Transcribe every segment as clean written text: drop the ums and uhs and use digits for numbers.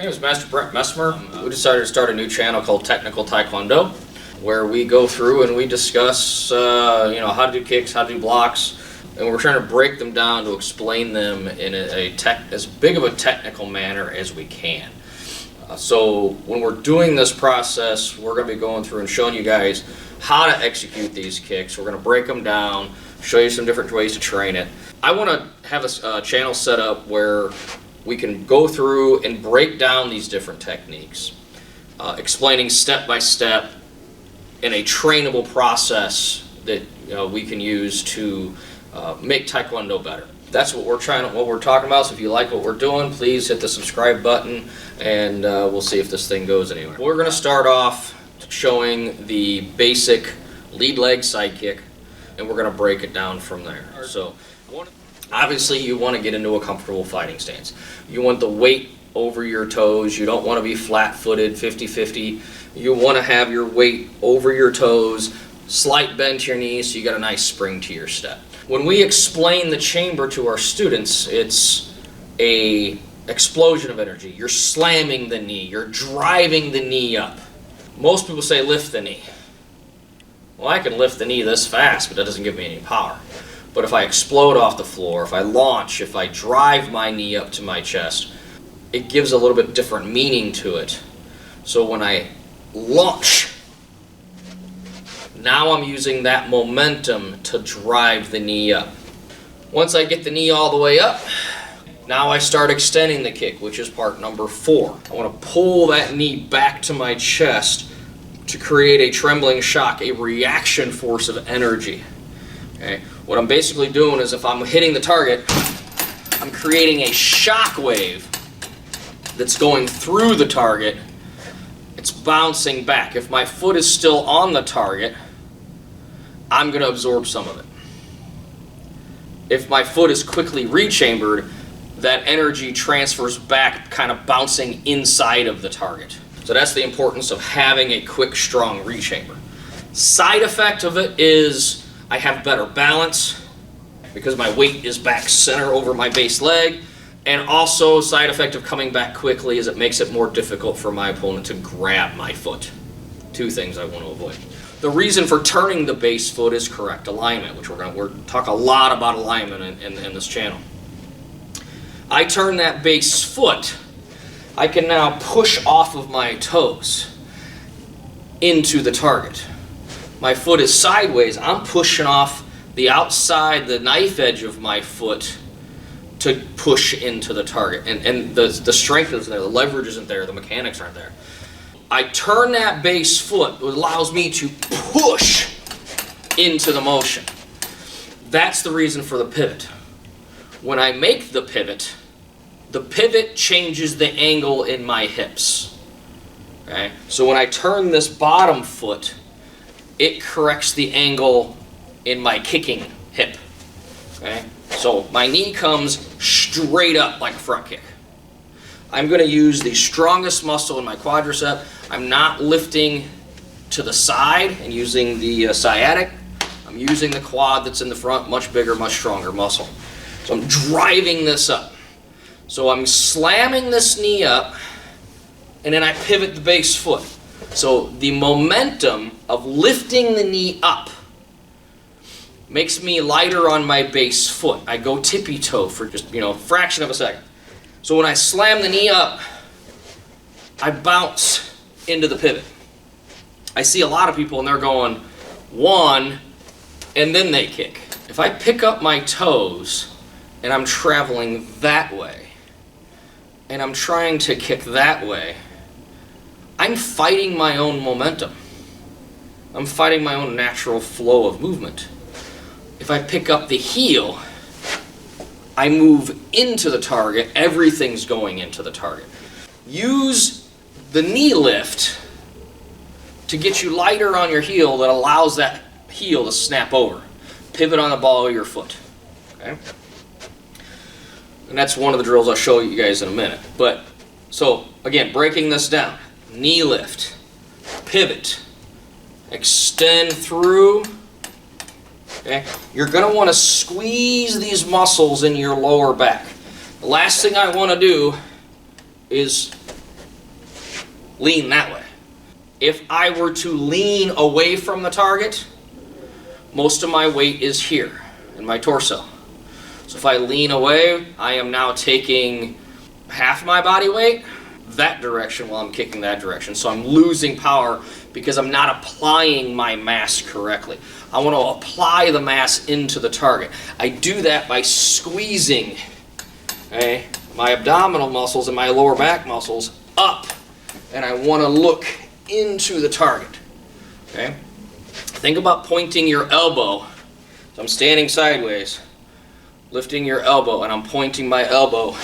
name is Master Brent Messmer. We decided to start a new channel called Technical Taekwondo, where we go through and we discuss, how to do kicks, how to do blocks, and we're trying to break them down to explain them in as big of a technical manner as we can. So when we're doing this process, we're going to be going through and showing you guys how to execute these kicks. We're going to break them down, show you some different ways to train it. I want to have a channel set up where we can go through and break down these different techniques, explaining step by step in a trainable process that we can use to make Taekwondo better. That's what we're talking about. So if you like what we're doing, please hit the subscribe button, and we'll see if this thing goes anywhere. We're going to start off showing the basic lead leg side kick, and we're going to break it down from there. So obviously you want to get into a comfortable fighting stance. You want the weight over your toes. You don't want to be flat-footed, 50-50. You want to have your weight over your toes, slight bend to your knees, so you got a nice spring to your step. When we explain the chamber to our students, it's a explosion of energy. You're slamming the knee. You're driving the knee up. Most people say lift the knee. Well, I can lift the knee this fast, but that doesn't give me any power. But if I explode off the floor, if I launch, if I drive my knee up to my chest, it gives a little bit different meaning to it. So when I launch, now I'm using that momentum to drive the knee up. Once I get the knee all the way up, now I start extending the kick, which is part number 4. I want to pull that knee back to my chest to create a trembling shock, a reaction force of energy. Okay? What I'm basically doing is if I'm hitting the target, I'm creating a shock wave that's going through the target. It's bouncing back. If my foot is still on the target, I'm going to absorb some of it. If my foot is quickly rechambered, that energy transfers back, kind of bouncing inside of the target. So that's the importance of having a quick, strong rechamber. Side effect of it is I have better balance because my weight is back center over my base leg, and also side effect of coming back quickly is it makes it more difficult for my opponent to grab my foot. 2 things I want to avoid. The reason for turning the base foot is correct alignment, which we're going to talk a lot about alignment in this channel. I turn that base foot, I can now push off of my toes into the target. My foot is sideways, I'm pushing off the outside, the knife edge of my foot to push into the target. And the strength isn't there, the leverage isn't there, the mechanics aren't there. I turn that base foot, it allows me to push into the motion. That's the reason for the pivot. When I make the pivot changes the angle in my hips. Okay? So when I turn this bottom foot, it corrects the angle in my kicking hip. Okay? So my knee comes straight up like a front kick. I'm going to use the strongest muscle in my quadricep. I'm not lifting to the side and using the sciatic. I'm using the quad that's in the front, much bigger, much stronger muscle. So I'm driving this up. So I'm slamming this knee up, and then I pivot the base foot. So the momentum of lifting the knee up makes me lighter on my base foot. I go tippy-toe for just, a fraction of a second. So when I slam the knee up, I bounce into the pivot. I see a lot of people and they're going 1 and then they kick. If I pick up my toes and I'm traveling that way and I'm trying to kick that way, I'm fighting my own momentum. I'm fighting my own natural flow of movement. If I pick up the heel, I move into the target, everything's going into the target. Use the knee lift to get you lighter on your heel that allows that heel to snap over. Pivot on the ball of your foot. Okay? And that's one of the drills I'll show you guys in a minute. But, so, again, breaking this down. Knee lift, pivot, extend through. Okay? You're going to want to squeeze these muscles in your lower back. The last thing I want to do is lean that way. If I were to lean away from the target, most of my weight is here in my torso. So if I lean away, I am now taking half my body weight that direction while I'm kicking that direction. So I'm losing power because I'm not applying my mass correctly. I want to apply the mass into the target. I do that by squeezing, okay, my abdominal muscles and my lower back muscles up, and I want to look into the target. Okay? Think about pointing your elbow. So I'm standing sideways, lifting your elbow, and I'm pointing my elbow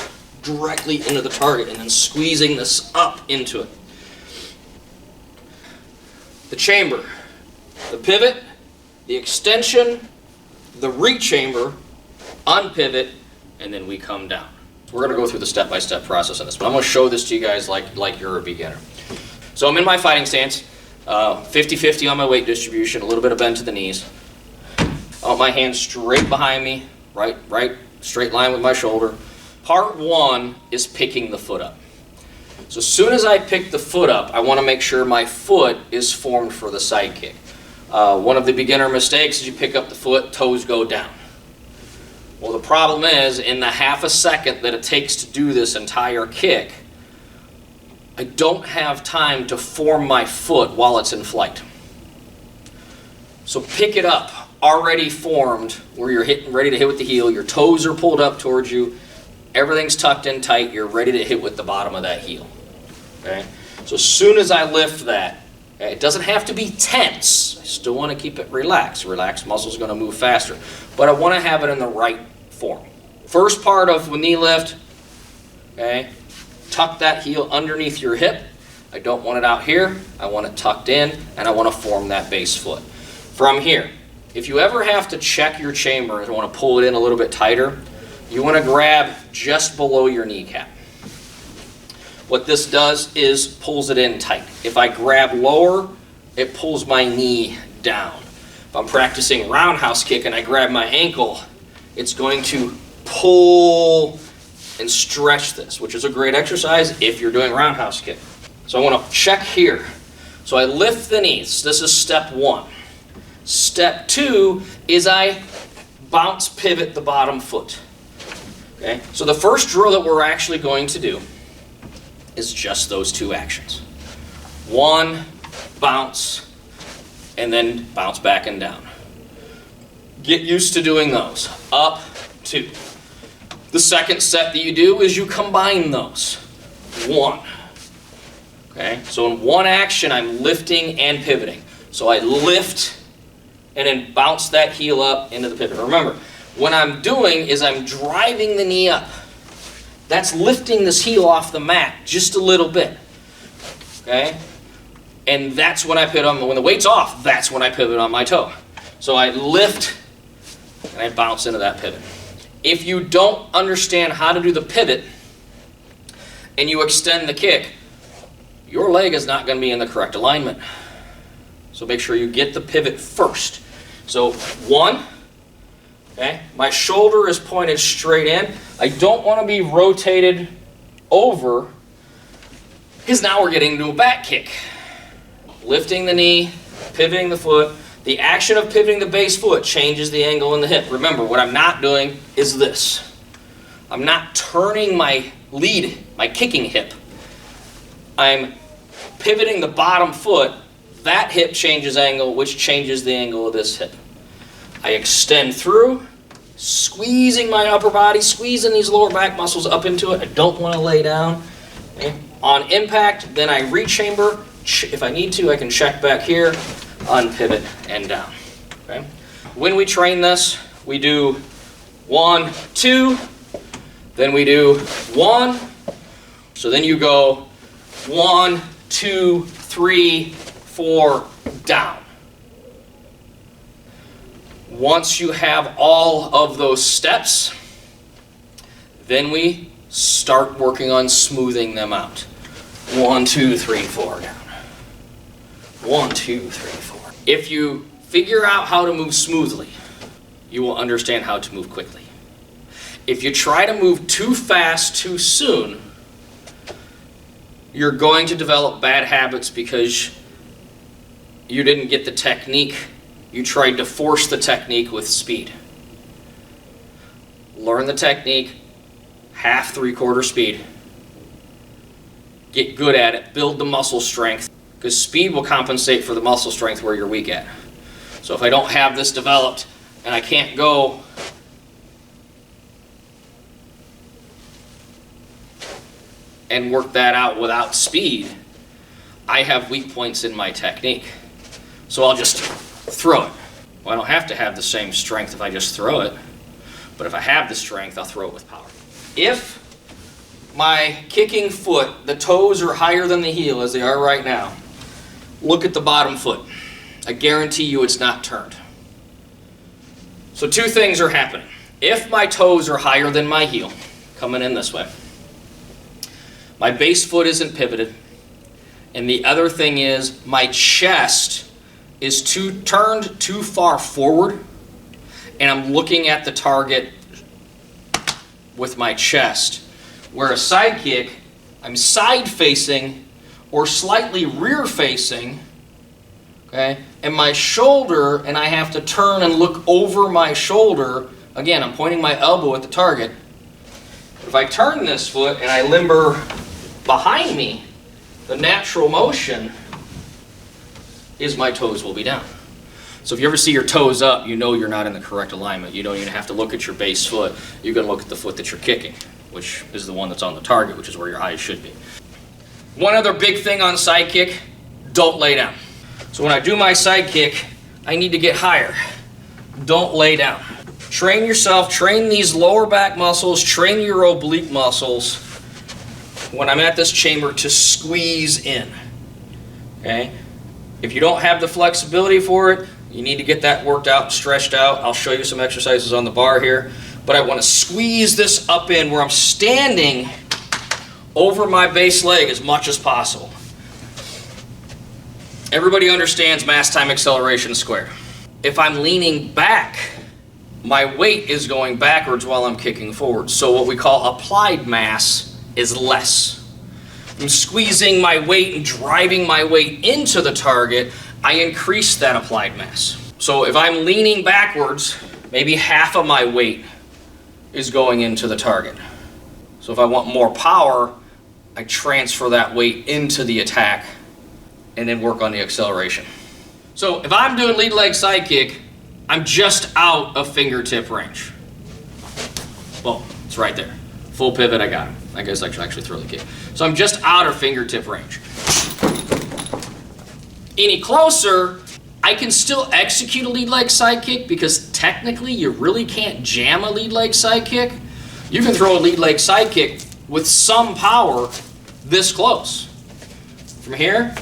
directly into the target and then squeezing this up into it. The chamber, the pivot, the extension, the rechamber, unpivot, and then we come down. We're going to go through the step-by-step process on this, but I'm going to show this to you guys like you're a beginner. So I'm in my fighting stance, 50-50 on my weight distribution, a little bit of bend to the knees. I want my hands straight behind me, right, straight line with my shoulder. Part one is picking the foot up. So as soon as I pick the foot up, I want to make sure my foot is formed for the sidekick. One of the beginner mistakes is you pick up the foot, toes go down. Well, the problem is, in the half a second that it takes to do this entire kick, I don't have time to form my foot while it's in flight. So pick it up, already formed, where you're ready to hit with the heel, your toes are pulled up towards you, everything's tucked in tight, you're ready to hit with the bottom of that heel. Okay? So as soon as I lift that, okay, it doesn't have to be tense. I still want to keep it relaxed. Relaxed muscle's going to move faster. But I want to have it in the right form. First part of a knee lift, okay, tuck that heel underneath your hip. I don't want it out here. I want it tucked in, and I want to form that base foot. From here, if you ever have to check your chamber and want to pull it in a little bit tighter, you want to grab just below your kneecap. What this does is pulls it in tight. If I grab lower, it pulls my knee down. If I'm practicing roundhouse kick and I grab my ankle, it's going to pull and stretch this, which is a great exercise if you're doing roundhouse kick. So I want to check here. So I lift the knees. This is step one. Step two is I bounce pivot the bottom foot. Okay? So the first drill that we're actually going to do is just those two actions. One, bounce, and then bounce back and down. Get used to doing those. Up, two. The second set that you do is you combine those. One. Okay? So in one action, I'm lifting and pivoting. So I lift and then bounce that heel up into the pivot. Remember, what I'm doing is I'm driving the knee up. That's lifting this heel off the mat just a little bit. Okay? And that's when I pivot on, when the weight's off, that's when I pivot on my toe. So I lift and I bounce into that pivot. If you don't understand how to do the pivot and you extend the kick, your leg is not going to be in the correct alignment. So make sure you get the pivot first. So one, okay, my shoulder is pointed straight in. I don't want to be rotated over because now we're getting into a back kick. Lifting the knee, pivoting the foot. The action of pivoting the base foot changes the angle in the hip. Remember, what I'm not doing is this. I'm not turning my lead, my kicking hip. I'm pivoting the bottom foot. That hip changes angle, which changes the angle of this hip. I extend through, squeezing my upper body, squeezing these lower back muscles up into it. I don't want to lay down. Okay. On impact, then I rechamber. If I need to, I can check back here, unpivot, and down. Okay. When we train this, we do 1, 2, then we do 1. So then you go 1, 2, 3, 4, down. Once you have all of those steps, then we start working on smoothing them out. 1, 2, 3, 4, down. 1, 2, 3, 4. If you figure out how to move smoothly, you will understand how to move quickly. If you try to move too fast, too soon, you're going to develop bad habits because you didn't get the technique. You tried to force the technique with speed. Learn the technique, half, 3/4 speed. Get good at it, build the muscle strength, because speed will compensate for the muscle strength where you're weak at. So if I don't have this developed and I can't go and work that out without speed, I have weak points in my technique. So I'll just throw it. Well, I don't have to have the same strength if I just throw it, but if I have the strength, I'll throw it with power. If my kicking foot, the toes are higher than the heel as they are right now, look at the bottom foot. I guarantee you it's not turned. So two things are happening. If my toes are higher than my heel, coming in this way, my base foot isn't pivoted, and the other thing is my chest is turned too far forward, and I'm looking at the target with my chest. Where a side kick, I'm side facing or slightly rear facing, okay? And my shoulder, and I have to turn and look over my shoulder. Again, I'm pointing my elbow at the target. If I turn this foot and I limber behind me, the natural motion is my toes will be down. So if you ever see your toes up, you know you're not in the correct alignment. You don't even have to look at your base foot. You're going to look at the foot that you're kicking, which is the one that's on the target, which is where your eyes should be. One other big thing on side kick, don't lay down. So when I do my side kick, I need to get higher. Don't lay down. Train yourself, train these lower back muscles, train your oblique muscles when I'm at this chamber to squeeze in, okay? If you don't have the flexibility for it, you need to get that worked out and stretched out. I'll show you some exercises on the bar here, but I want to squeeze this up in where I'm standing over my base leg as much as possible. Everybody understands mass time acceleration squared. If I'm leaning back, my weight is going backwards while I'm kicking forward. So what we call applied mass is less. I'm squeezing my weight and driving my weight into the target, I increase that applied mass. So if I'm leaning backwards, maybe half of my weight is going into the target. So if I want more power, I transfer that weight into the attack and then work on the acceleration. So if I'm doing lead leg side kick, I'm just out of fingertip range. Boom, it's right there. Full pivot, I got it. I guess I should actually throw the kick. So I'm just out of fingertip range. Any closer, I can still execute a lead leg side kick because technically you really can't jam a lead leg side kick. You can throw a lead leg side kick with some power this close. From here,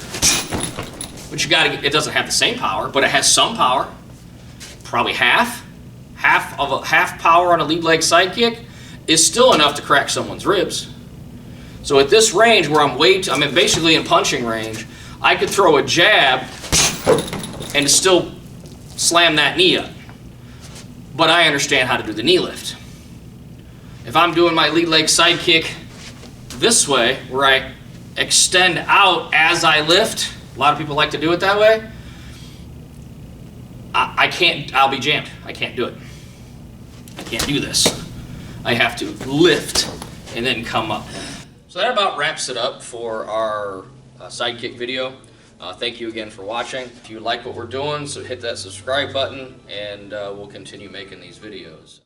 but you gotta, it doesn't have the same power, but it has some power. Probably half power on a lead leg side kick is still enough to crack someone's ribs. So at this range where I'm basically in punching range, I could throw a jab and still slam that knee up. But I understand how to do the knee lift. If I'm doing my lead leg side kick this way, where I extend out as I lift, a lot of people like to do it that way, I can't, I'll be jammed. I can't do it. I can't do this. I have to lift and then come up. So that about wraps it up for our side kick video. Thank you again for watching. If you like what we're doing, so hit that subscribe button and we'll continue making these videos.